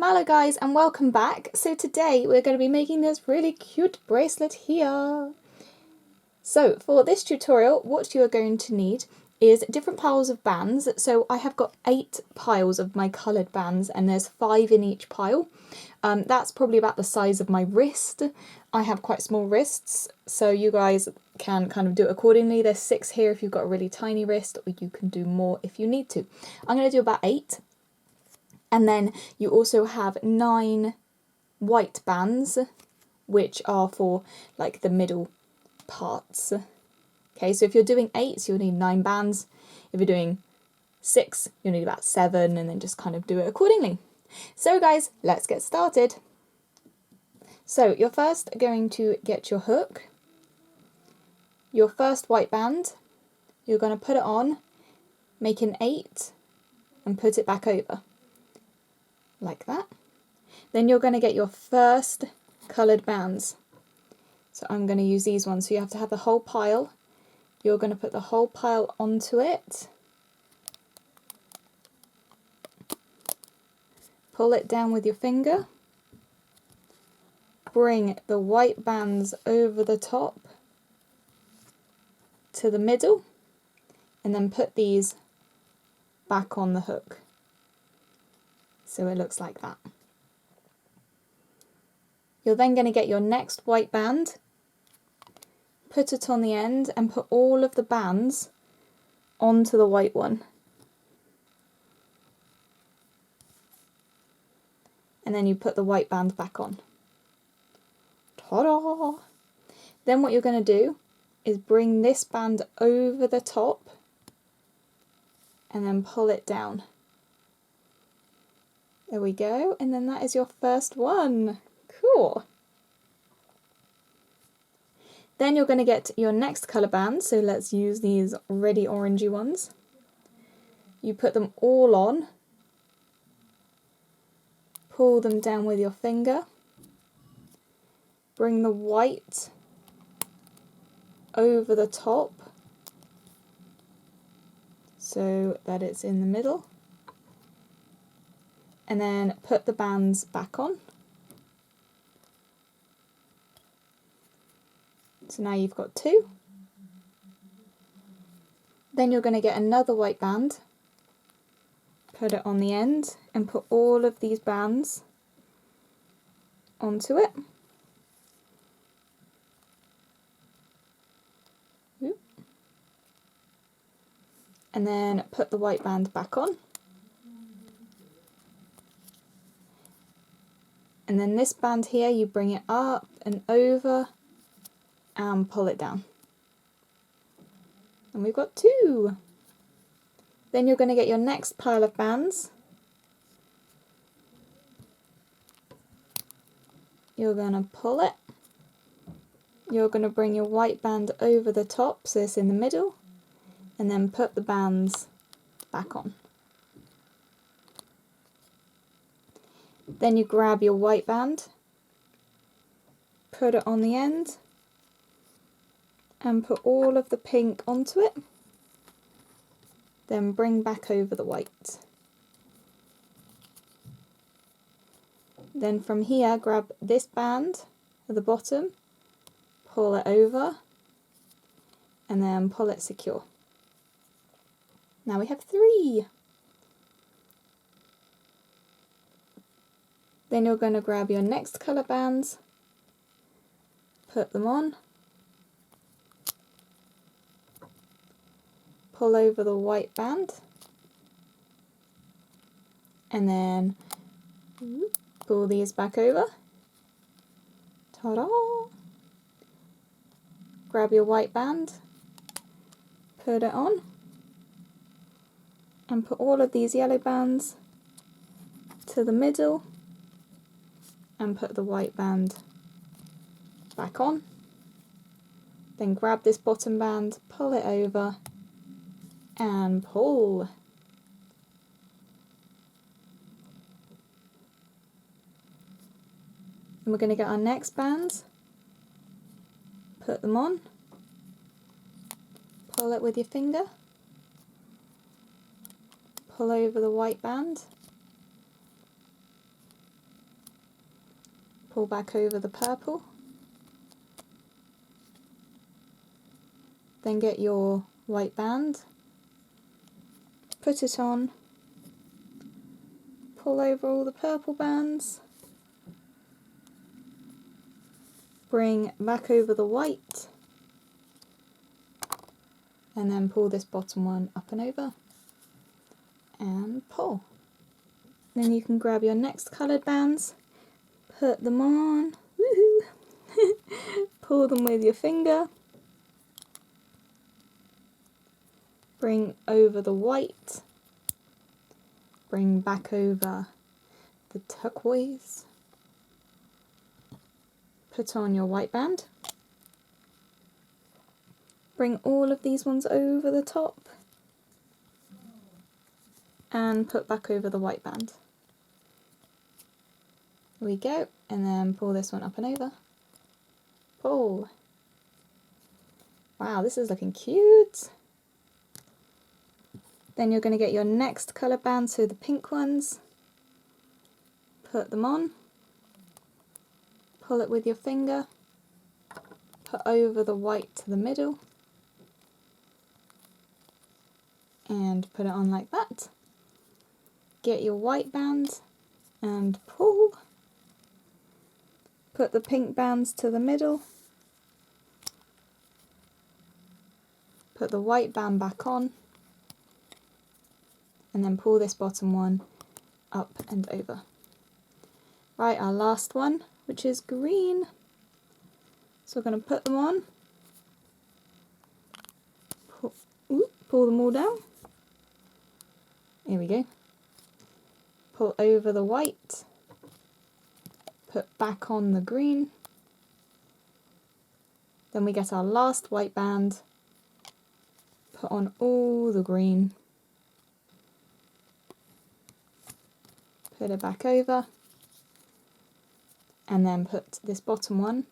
Mallow guys, and welcome back. So today we're going to be making this really cute bracelet here. So for this tutorial, what you are going to need is different piles of bands. So I have got 8 piles of my coloured bands and there's 5 in each pile. That's probably about the size of my wrist. I have quite small wrists, so you guys can kind of do it accordingly. There's 6 here if you've got a really tiny wrist, or you can do more if you need to. I'm going to do about 8. And then you also have 9 white bands, which are for like the middle parts. Okay, so if you're doing 8, you'll need 9 bands. If you're doing 6, you'll need about 7, and then just kind of do it accordingly. So guys, let's get started. So you're first going to get your hook, your first white band, you're going to put it on, make an 8, and put it back over. Like that. Then you're going to get your first coloured bands. So I'm going to use these ones. So you have to have the whole pile. You're going to put the whole pile onto it. Pull it down with your finger. Bring the white bands over the top to the middle. And then put these back on the hook. So it looks like that. You're then going to get your next white band, put it on the end and put all of the bands onto the white one. And then you put the white band back on. Ta-da! Then what you're going to do is bring this band over the top and then pull it down. There we go, and then that is your first one. Cool. Then you're going to get your next colour band, so let's use these reddy orangey ones. You put them all on, pull them down with your finger, bring the white over the top so that it's in the middle, and then put the bands back on. So now you've got 2. Then you're going to get another white band, put it on the end and put all of these bands onto it. And then put the white band back on. And then this band here, you bring it up and over and pull it down. And we've got 2. Then you're going to get your next pile of bands. You're going to pull it. You're going to bring your white band over the top, so it's in the middle, and then put the bands back on. Then you grab your white band, put it on the end, and put all of the pink onto it. Then bring back over the white. Then from here, grab this band at the bottom, pull it over, and then pull it secure. Now we have 3. Then you're going to grab your next colour bands, put them on, pull over the white band, and then pull these back over. Ta-da! Grab your white band, put it on, and put all of these yellow bands to the middle and put the white band back on. Then grab this bottom band, pull it over and pull. And we're going to get our next bands, put them on, pull it with your finger, pull over the white band, pull back over the purple. Then get your white band, put it on, pull over all the purple bands, bring back over the white, and then pull this bottom one up and over, and pull. Then you can grab your next coloured bands, put them on, woohoo! Pull them with your finger, bring over the white, bring back over the turquoise, put on your white band, bring all of these ones over the top, and put back over the white band. There we go, and then pull this one up and over. Pull. Wow, this is looking cute. Then you're going to get your next colour band, so the pink ones, put them on, pull it with your finger, put over the white to the middle, and put it on like that. Get your white band and pull, put the pink bands to the middle, put the white band back on, and then pull this bottom one up and over. Right, our last one, which is green. So we're going to put them on, pull them all down. Here we go. Pull over the white, put back on the green. Then we get our last white band, put on all the green, put it back over, and then put this bottom one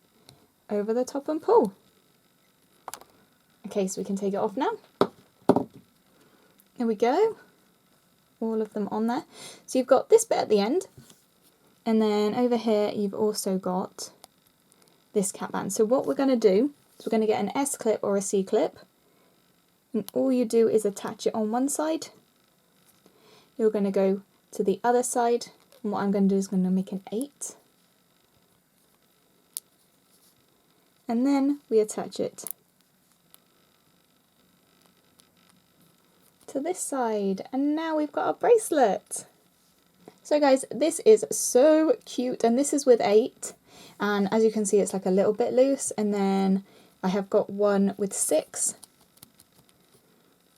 over the top and pull. Okay, so we can take it off now. Here we go, all of them on there. So you've got this bit at the end, and then over here you've also got this cap band. So what we're going to do is we're going to get an S clip or a C clip, and all you do is attach it on one side. You're going to go to the other side, and what I'm going to do is going to make an 8, and then we attach it to this side, and now we've got a bracelet. So guys, this is so cute, and this is with 8, and as you can see it's like a little bit loose, and then I have got one with 6,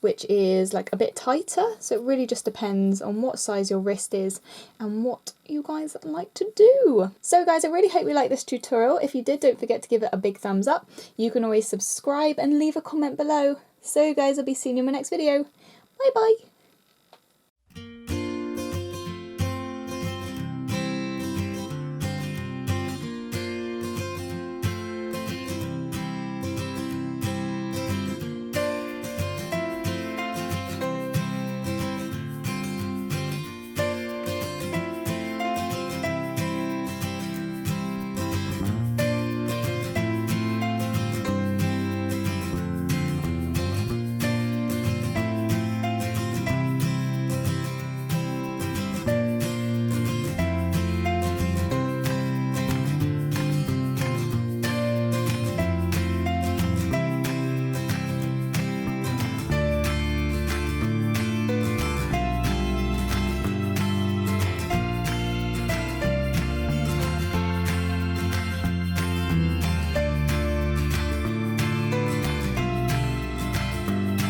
which is like a bit tighter, so it really just depends on what size your wrist is and what you guys like to do. So guys, I really hope you liked this tutorial. If you did, don't forget to give it a big thumbs up. You can always subscribe and leave a comment below. So guys, I'll be seeing you in my next video. Bye bye!